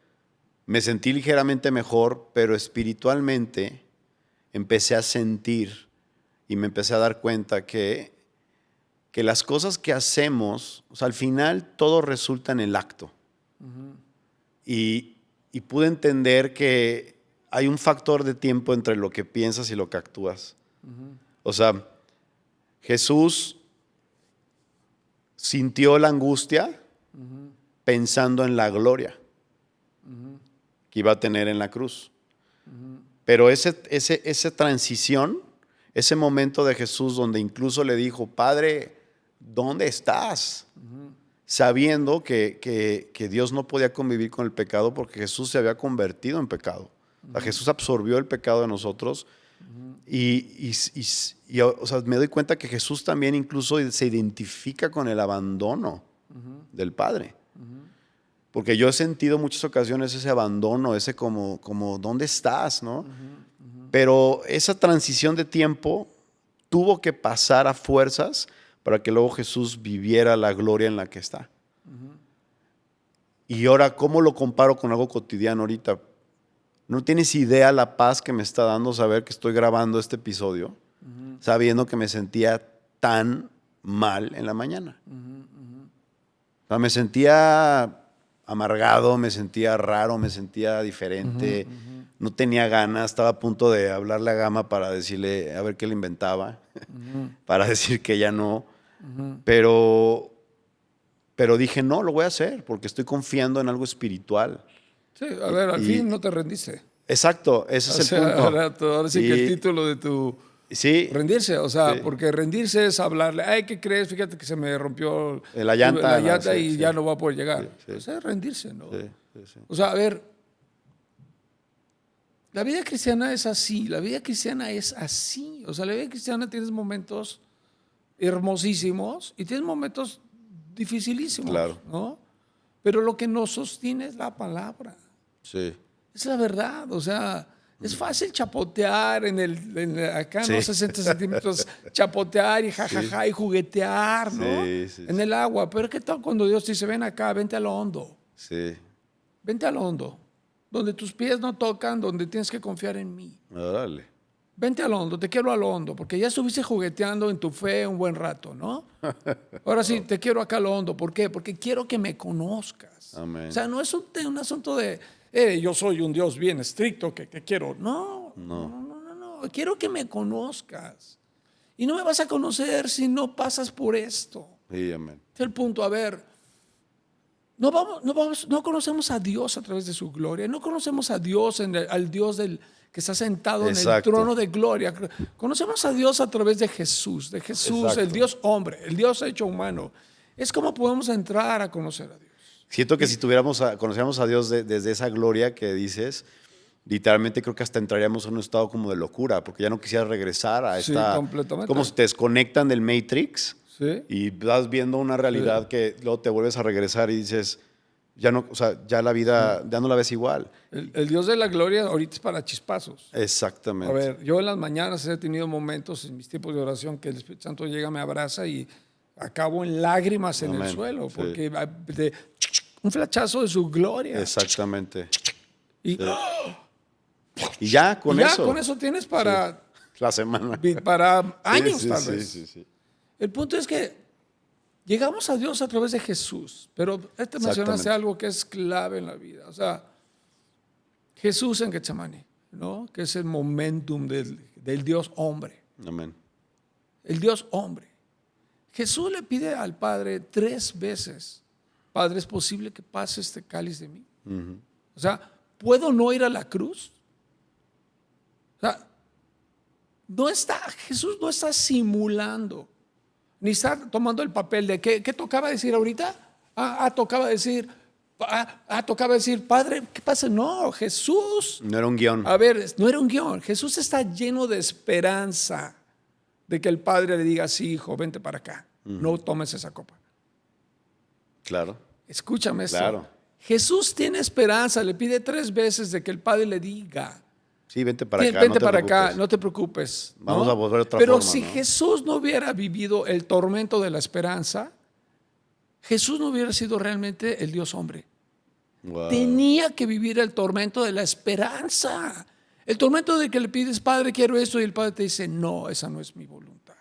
B: me sentí ligeramente mejor, pero espiritualmente empecé a sentir y me empecé a dar cuenta que las cosas que hacemos, o sea, al final todo resulta en el acto. Y pude entender que hay un factor de tiempo entre lo que piensas y lo que actúas. O sea, Jesús sintió la angustia pensando en la gloria que iba a tener en la cruz. Pero esa transición, ese momento de Jesús donde incluso le dijo, Padre, ¿dónde estás? Sabiendo que Dios no podía convivir con el pecado porque Jesús se había convertido en pecado. O sea, Jesús absorbió el pecado de nosotros y o sea, me doy cuenta que Jesús también incluso se identifica con el abandono del Padre. Porque yo he sentido muchas ocasiones ese abandono, ese como ¿dónde estás? ¿No? Pero esa transición de tiempo tuvo que pasar a fuerzas para que luego Jesús viviera la gloria en la que está. Y ahora, ¿cómo lo comparo con algo cotidiano ahorita? No tienes idea la paz que me está dando saber que estoy grabando este episodio, sabiendo que me sentía tan mal en la mañana. O sea, me sentía amargado, me sentía raro, me sentía diferente, no tenía ganas, estaba a punto de hablarle a Gama para decirle, a ver qué le inventaba, para decir que ya no, pero dije, no, lo voy a hacer, porque estoy confiando en algo espiritual.
A: Sí, a ver, al fin no te rendiste.
B: Exacto, ese es el punto.
A: Ahora sí que el título de tu...
B: Sí.
A: Rendirse, o sea, porque rendirse es hablarle, ay, ¿qué crees? Fíjate que se me rompió
B: la llanta
A: y ya no va a poder llegar. O sea, es rendirse, ¿no?
B: Sí.
A: O sea, a ver, la vida cristiana es así, la vida cristiana es así. O sea, la vida cristiana tienes momentos hermosísimos y tienes momentos dificilísimos, ¿no? Pero lo que nos sostiene es la palabra.
B: Sí.
A: Es la verdad, o sea, es fácil chapotear acá, ¿no? 60 centímetros, chapotear y y juguetear, ¿no?
B: Sí.
A: En el agua, pero ¿qué tal cuando Dios te dice, ven acá, vente a lo hondo?
B: Sí.
A: Vente a lo hondo, donde tus pies no tocan, donde tienes que confiar en mí.
B: Órale.
A: Vente a lo hondo, te quiero a lo hondo, porque ya estuviste jugueteando en tu fe un buen rato, ¿no? Ahora sí, te quiero acá a lo hondo. ¿Por qué? Porque quiero que me conozcas.
B: Amén.
A: O sea, no es un asunto de, yo soy un Dios bien estricto que quiero. No. Quiero que me conozcas. Y no me vas a conocer si no pasas por esto.
B: Sí, amén.
A: Este es el punto. A ver, no conocemos a Dios a través de su gloria. No conocemos a Dios, al Dios que está sentado en el trono de gloria. Conocemos a Dios a través de Jesús,
B: Exacto.
A: el Dios hombre, el Dios hecho humano. Es como podemos entrar a conocer a Dios.
B: Siento que si conociéramos a Dios desde esa gloria que dices, literalmente creo que hasta entraríamos en un estado como de locura, porque ya no quisieras regresar a esta...
A: Sí, completamente.
B: Como si te desconectan del Matrix,
A: ¿sí?
B: Y vas viendo una realidad que luego te vuelves a regresar y dices, ya no, o sea, ya la vida, ya no la ves igual.
A: El Dios de la gloria ahorita es para chispazos.
B: Exactamente.
A: A ver, yo en las mañanas he tenido momentos en mis tiempos de oración que el Espíritu Santo llega, me abraza y acabo en lágrimas en el suelo, porque un flechazo de su gloria.
B: Exactamente.
A: Y,
B: y ya con eso.
A: Con eso tienes para
B: la semana.
A: Para años, tal vez.
B: Sí.
A: El punto es que llegamos a Dios a través de Jesús, pero mencionaste algo que es clave en la vida. O sea, Jesús en Getsemani, ¿no? Que es el momentum del Dios hombre.
B: Amén.
A: El Dios hombre. Jesús le pide al Padre 3 veces, Padre, ¿es posible que pase este cáliz de mí? O sea, ¿puedo no ir a la cruz? O sea, Jesús no está simulando, ni está tomando el papel de ¿qué tocaba decir ahorita? Tocaba decir, Padre, ¿qué pasa? No, Jesús.
B: No era un guión.
A: A ver, no era un guión. Jesús está lleno de esperanza de que el Padre le diga, sí, hijo, vente para acá. No tomes esa copa.
B: Claro.
A: Escúchame esto.
B: Claro.
A: Jesús tiene esperanza, le pide 3 veces de que el Padre le diga,
B: sí, vente para acá.
A: Vente para acá, no te preocupes.
B: Vamos a volver otra
A: Pero
B: forma.
A: si Jesús no hubiera vivido el tormento de la esperanza, Jesús no hubiera sido realmente el Dios hombre.
B: Wow.
A: Tenía que vivir el tormento de la esperanza. El tormento de que le pides, Padre, quiero esto, y el Padre te dice, no, esa no es mi voluntad.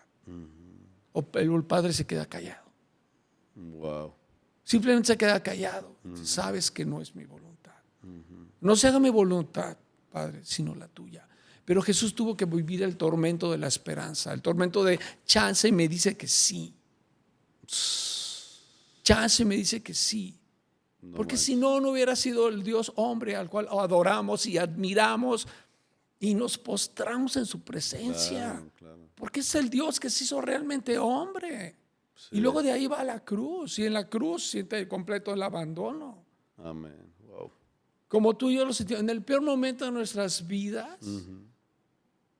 A: O el Padre se queda callado.
B: Wow.
A: Simplemente se queda callado. Sabes que no es mi voluntad. No se haga mi voluntad, Padre, sino la tuya. Pero Jesús tuvo que vivir el tormento de la esperanza, el tormento de chance y me dice que sí. Chance y me dice que sí. Porque si no hubiera sido el Dios hombre al cual adoramos y admiramos y nos postramos en su presencia. Claro. Porque es el Dios que se hizo realmente hombre. Sí. Y luego de ahí va a la cruz. Y en la cruz siente completo el abandono.
B: Amén. Wow.
A: Como tú y yo lo sentimos. En el peor momento de nuestras vidas,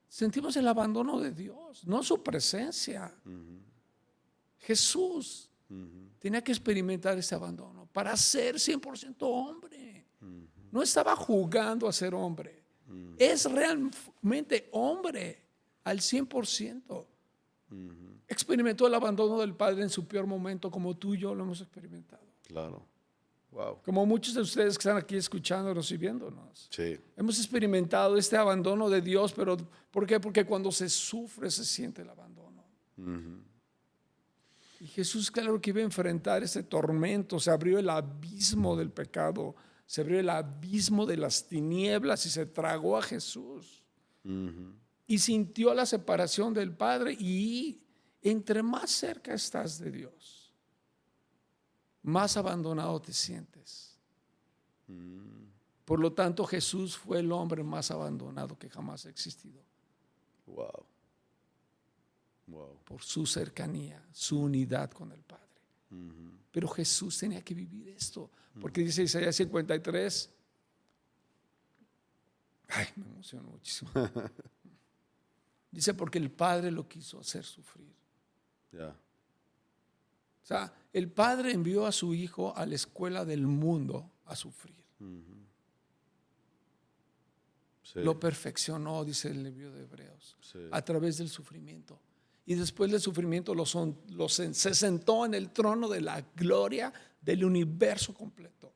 A: sentimos el abandono de Dios, no su presencia. Jesús tenía que experimentar ese abandono para ser 100% hombre. No estaba jugando a ser hombre. Es realmente hombre al 100%. Experimentó el abandono del Padre en su peor momento, como tú y yo lo hemos experimentado.
B: Claro. Wow.
A: Como muchos de ustedes que están aquí escuchándonos y viéndonos.
B: Sí.
A: Hemos experimentado este abandono de Dios, pero ¿por qué? Porque cuando se sufre se siente el abandono. Y Jesús, claro que iba a enfrentar ese tormento. Se abrió el abismo del pecado, se abrió el abismo de las tinieblas y se tragó a Jesús. Y sintió la separación del Padre. Y entre más cerca estás de Dios, más abandonado te sientes. Por lo tanto, Jesús fue el hombre más abandonado que jamás ha existido.
B: Wow. Wow.
A: Por su cercanía, su unidad con el Padre. Pero Jesús tenía que vivir esto, porque dice Isaías 53, me emociono muchísimo. Dice, porque el Padre lo quiso hacer sufrir.
B: Yeah.
A: O sea, el Padre envió a su Hijo a la escuela del mundo a sufrir. Sí. Lo perfeccionó, dice el libro de Hebreos, a través del sufrimiento. Y después del sufrimiento se sentó en el trono de la gloria del universo completo.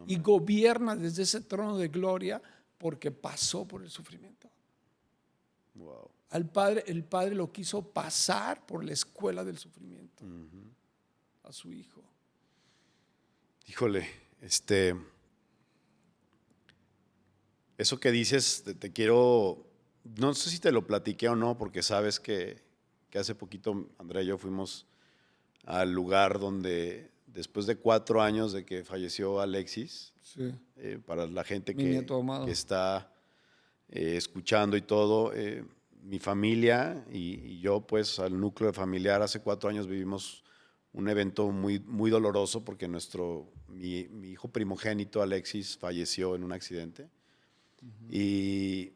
A: y gobierna desde ese trono de gloria porque pasó por el sufrimiento.
B: Wow.
A: El Padre lo quiso pasar por la escuela del sufrimiento a su Hijo.
B: Híjole, eso que dices, te quiero, no sé si te lo platiqué o no, porque sabes que hace poquito Andrea y yo fuimos al lugar donde después de 4 años de que falleció Alexis,
A: Sí.
B: Para la gente
A: Mi nieto amado.
B: que está escuchando y todo, mi familia y yo, pues al núcleo familiar, hace 4 años vivimos un evento muy, muy doloroso porque mi hijo primogénito, Alexis, falleció en un accidente. Y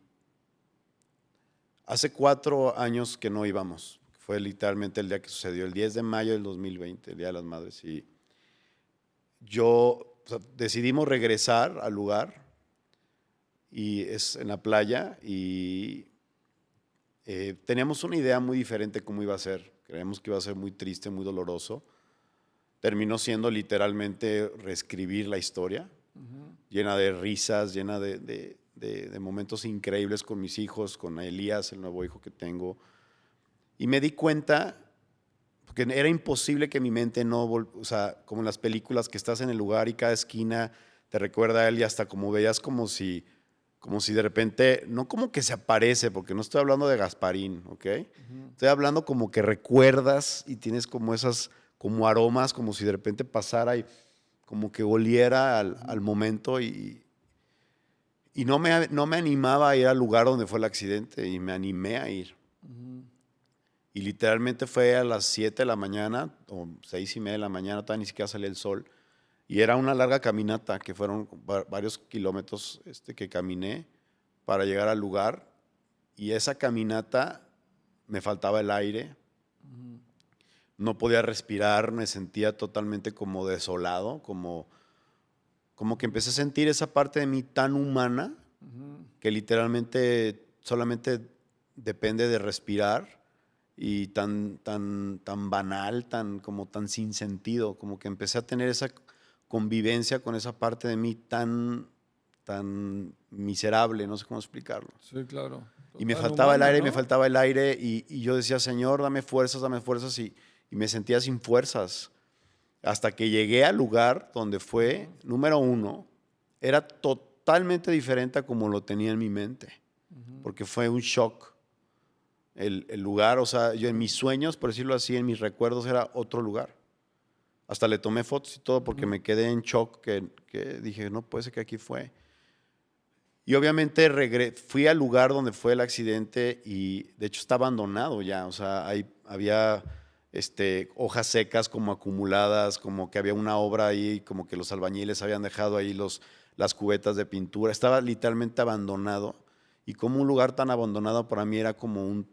B: hace 4 años que no íbamos. Fue literalmente el día que sucedió, el 10 de mayo del 2020, el Día de las Madres. Y decidimos regresar al lugar, y es en la playa, y teníamos una idea muy diferente de cómo iba a ser. Creemos que iba a ser muy triste, muy doloroso. Terminó siendo literalmente reescribir la historia, llena de risas, llena de momentos increíbles con mis hijos, con Elías, el nuevo hijo que tengo. Y me di cuenta, porque era imposible que mi mente no, o sea, como en las películas que estás en el lugar y cada esquina te recuerda a él, y hasta como veías como si de repente, no como que se aparece, porque no estoy hablando de Gasparín, ¿ok? Estoy hablando como que recuerdas y tienes como esas, como aromas, como si de repente pasara y como que oliera al momento, y no me animaba a ir al lugar donde fue el accidente, y me animé a ir. Y literalmente fue a las 7 de la mañana, o 6:30 de la mañana, todavía ni siquiera salía el sol. Y era una larga caminata, que fueron varios kilómetros que caminé para llegar al lugar. Y esa caminata me faltaba el aire, no podía respirar, me sentía totalmente como desolado, como que empecé a sentir esa parte de mí tan humana, que literalmente solamente depende de respirar, y tan banal, como tan sin sentido, como que empecé a tener esa convivencia con esa parte de mí tan miserable, no sé cómo explicarlo.
A: Sí, claro.
B: Y me
A: Tan
B: faltaba el
A: humana,
B: aire,
A: ¿no?
B: me faltaba el aire, y yo decía, Señor, dame fuerzas, y me sentía sin fuerzas. Hasta que llegué al lugar donde fue, número 1, era totalmente diferente a como lo tenía en mi mente, porque fue un shock. El lugar, o sea, yo en mis sueños, por decirlo así, en mis recuerdos era otro lugar. Hasta le tomé fotos y todo porque me quedé en shock, que dije, no puede ser que aquí fue. Y obviamente fui al lugar donde fue el accidente, y de hecho está abandonado ya, o sea, había hojas secas como acumuladas, como que había una obra ahí, como que los albañiles habían dejado ahí las cubetas de pintura. Estaba literalmente abandonado, y como un lugar tan abandonado para mí era como un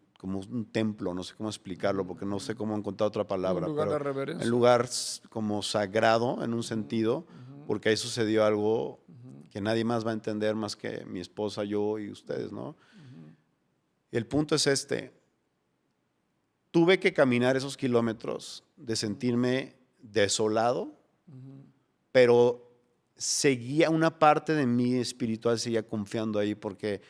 B: templo, no sé cómo explicarlo, porque no sé cómo encontrar otra palabra.
A: Un lugar
B: pero
A: de reverencia.
B: un lugar como sagrado en un sentido, porque ahí sucedió algo que nadie más va a entender más que mi esposa, yo y ustedes, ¿no? El punto es tuve que caminar esos kilómetros de sentirme desolado, pero seguía una parte de mí espiritual, seguía confiando ahí, porque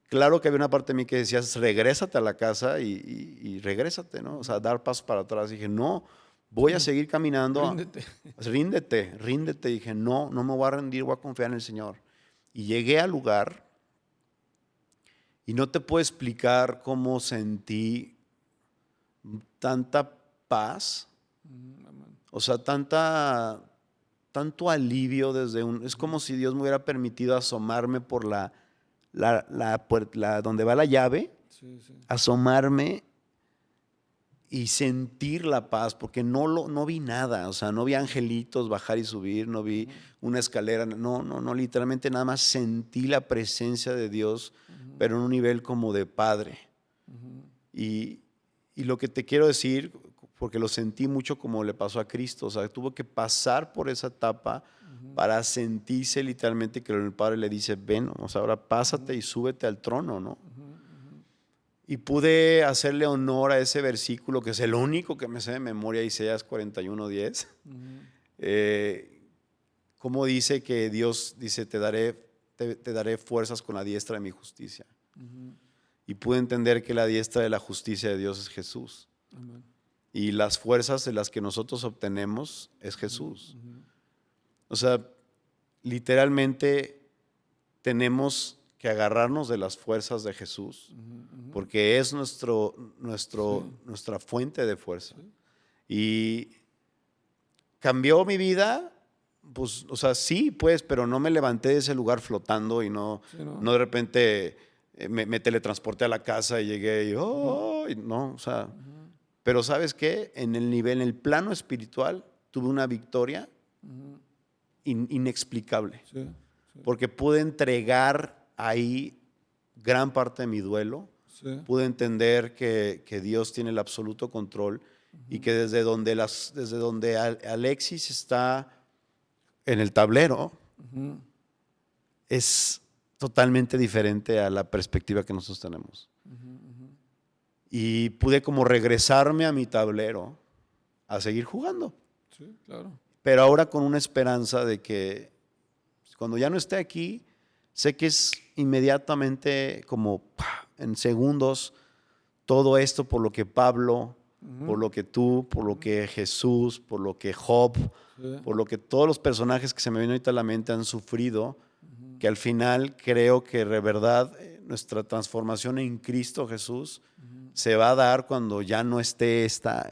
B: claro que había una parte de mí que decía, regrésate a la casa y regrésate, ¿no? O sea, dar pasos para atrás. Y dije, no, voy a seguir caminando.
A: Ríndete.
B: Ríndete. Y dije, no me voy a rendir, voy a confiar en el Señor. Y llegué al lugar, y no te puedo explicar cómo sentí tanta paz, o sea, tanto alivio es como si Dios me hubiera permitido asomarme por donde va la llave,
A: Sí, sí.
B: asomarme y sentir la paz, porque no vi nada, o sea, no vi angelitos bajar y subir, no vi una escalera, no, literalmente nada más sentí la presencia de Dios, pero en un nivel como de padre. Y lo que te quiero decir, porque lo sentí mucho como le pasó a Cristo, o sea, tuvo que pasar por esa etapa para sentirse literalmente que el Padre le dice, ven, o sea, ahora pásate y súbete al trono, ¿no? Y pude hacerle honor a ese versículo, que es el único que me sé de memoria, Isaías 41:10, cómo dice que Dios dice, te daré fuerzas con la diestra de mi justicia. Y pude entender que la diestra de la justicia de Dios es Jesús.
A: Amén.
B: Y las fuerzas de las que nosotros obtenemos es Jesús. O sea, literalmente tenemos que agarrarnos de las fuerzas de Jesús, porque es nuestra fuente de fuerza. Y cambió mi vida, pues, o sea, sí, pues, pero no me levanté de ese lugar flotando y no de repente me teletransporté a la casa y llegué y, y no, o sea, pero ¿sabes qué? En el plano espiritual, tuve una victoria inexplicable, porque pude entregar ahí gran parte de mi duelo, pude entender que Dios tiene el absoluto control y que desde donde Alexis está en el tablero, es totalmente diferente a la perspectiva que nosotros tenemos. Y pude como regresarme a mi tablero a seguir jugando.
A: Sí, claro.
B: Pero ahora con una esperanza de que cuando ya no esté aquí, sé que es inmediatamente como en segundos todo esto por lo que Pablo, por lo que tú, por lo que Jesús, por lo que Job, por lo que todos los personajes que se me vienen ahorita a la mente han sufrido, que al final creo que de verdad nuestra transformación en Cristo Jesús se va a dar cuando ya no esté esta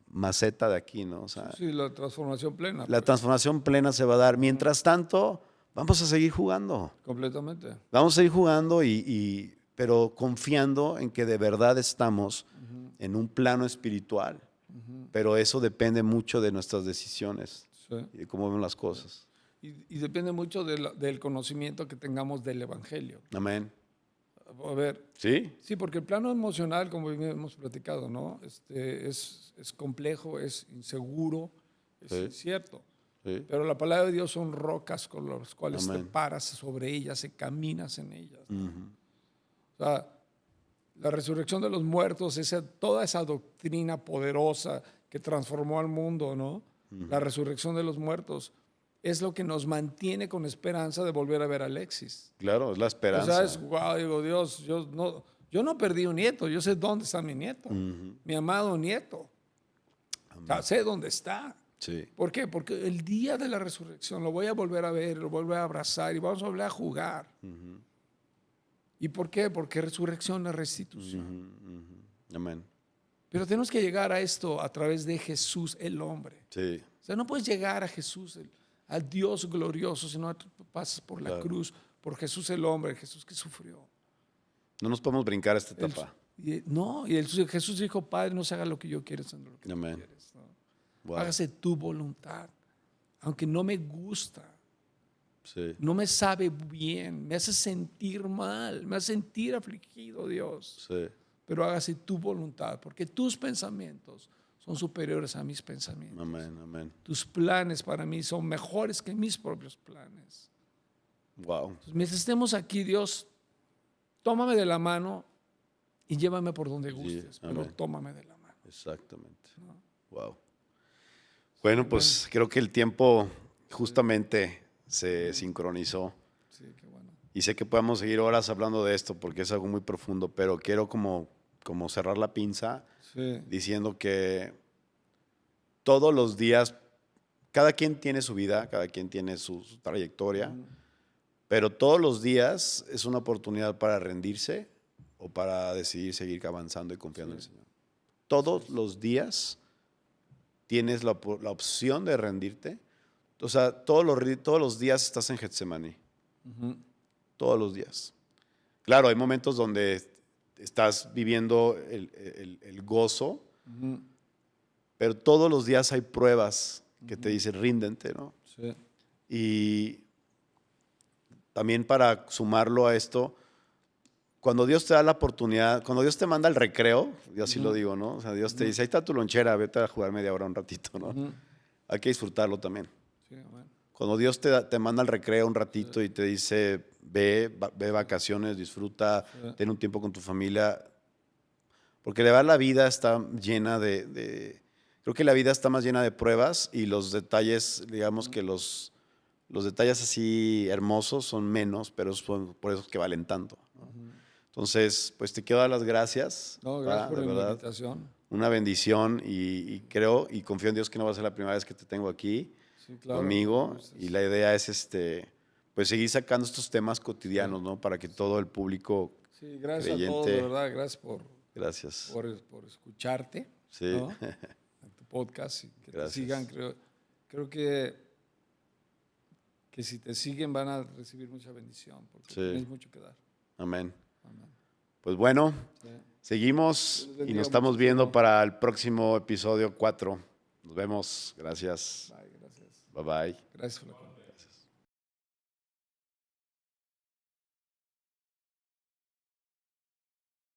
B: maceta de aquí, ¿no? O sea,
A: sí, la transformación plena.
B: La transformación plena se va a dar. Mientras tanto, vamos a seguir jugando.
A: Completamente.
B: Vamos a seguir jugando, pero confiando en que de verdad estamos en un plano espiritual. Pero eso depende mucho de nuestras decisiones y de cómo vemos las cosas.
A: Y depende mucho del conocimiento que tengamos del Evangelio.
B: Amén.
A: A ver.
B: ¿Sí?
A: Sí, porque el plano emocional, como hemos platicado, ¿no? Es complejo, es inseguro, es incierto.
B: Sí.
A: Pero la palabra de Dios son rocas con las cuales
B: Amén.
A: te paras sobre ellas y caminas en ellas, ¿no? O sea, la resurrección de los muertos, toda esa doctrina poderosa que transformó al mundo, ¿no? La resurrección de los muertos es lo que nos mantiene con esperanza de volver a ver a Alexis.
B: Claro, es la esperanza.
A: O sea, es wow, digo, Dios, yo no perdí un nieto, yo sé dónde está mi nieto, mi amado nieto. O sea, sé dónde está.
B: Sí.
A: ¿Por qué? Porque el día de la resurrección lo voy a volver a ver, lo voy a abrazar y vamos a volver a jugar. ¿Y por qué? Porque resurrección es restitución.
B: Amén.
A: Pero tenemos que llegar a esto a través de Jesús el hombre.
B: Sí.
A: O sea, no puedes llegar a Jesús, al Dios glorioso, si no pasas por la cruz, por Jesús el hombre, Jesús que sufrió.
B: No nos podemos brincar esta etapa.
A: Jesús dijo, Padre, no se haga lo que yo quiero, sino lo que tú quieres. ¿No? Wow. Hágase tu voluntad, aunque no me gusta.
B: Sí.
A: No me sabe bien, me hace sentir mal, me hace sentir afligido, Dios.
B: Sí.
A: Pero hágase tu voluntad, porque tus pensamientos son superiores a mis pensamientos.
B: Amén, amén.
A: Tus planes para mí son mejores que mis propios planes.
B: Wow.
A: Entonces, mientras estemos aquí, Dios, tómame de la mano y llévame por donde gustes, pero tómame de la mano.
B: Exactamente. ¿No? Wow. Bueno, pues creo que el tiempo justamente se sincronizó.
A: Sí, qué bueno.
B: Y sé que podemos seguir horas hablando de esto porque es algo muy profundo, pero quiero como cerrar la pinza diciendo que todos los días, cada quien tiene su vida, cada quien tiene su trayectoria, pero todos los días es una oportunidad para rendirse o para decidir seguir avanzando y confiando en el Señor. Todos los días tienes la opción de rendirte. O sea, todos los días estás en Getsemaní. Todos los días. Claro, hay momentos donde estás viviendo el gozo, pero todos los días hay pruebas que te dicen ríndete, ¿no?
A: Sí.
B: Y también para sumarlo a esto, cuando Dios te da la oportunidad, cuando Dios te manda el recreo, yo así lo digo, ¿no? O sea, Dios te dice, ahí está tu lonchera, vete a jugar media hora, un ratito, ¿no? Hay que disfrutarlo también.
A: Sí, bueno.
B: Cuando Dios te manda al recreo un ratito y te dice, ve vacaciones, disfruta, ten un tiempo con tu familia, porque de verdad la vida está llena creo que la vida está más llena de pruebas y los detalles, digamos que los Los detalles así hermosos son menos, pero son por eso que valen tanto, ¿no? Entonces, pues te quiero dar las gracias.
A: No, gracias por
B: de
A: la
B: verdad.
A: invitación.
B: Una bendición y creo y confío en Dios que no va a ser la primera vez que te tengo aquí
A: Sí, claro.
B: conmigo. Y la idea es pues seguir sacando estos temas cotidianos, ¿no? Para que todo el público
A: Sí, gracias
B: creyente,
A: a todos, de verdad. Gracias
B: gracias.
A: por escucharte,
B: Sí.
A: ¿no? En tu podcast y que
B: Gracias.
A: te sigan. Creo que si te siguen van a recibir mucha bendición porque
B: Sí.
A: tienes mucho que dar.
B: Amén.
A: Amén.
B: Pues bueno,
A: Sí.
B: seguimos
A: Dios les
B: y
A: bendiga
B: nos estamos
A: muchísimo.
B: viendo para el próximo episodio 4. Nos vemos. Gracias.
A: Bye, gracias.
B: Bye bye.
A: Gracias por la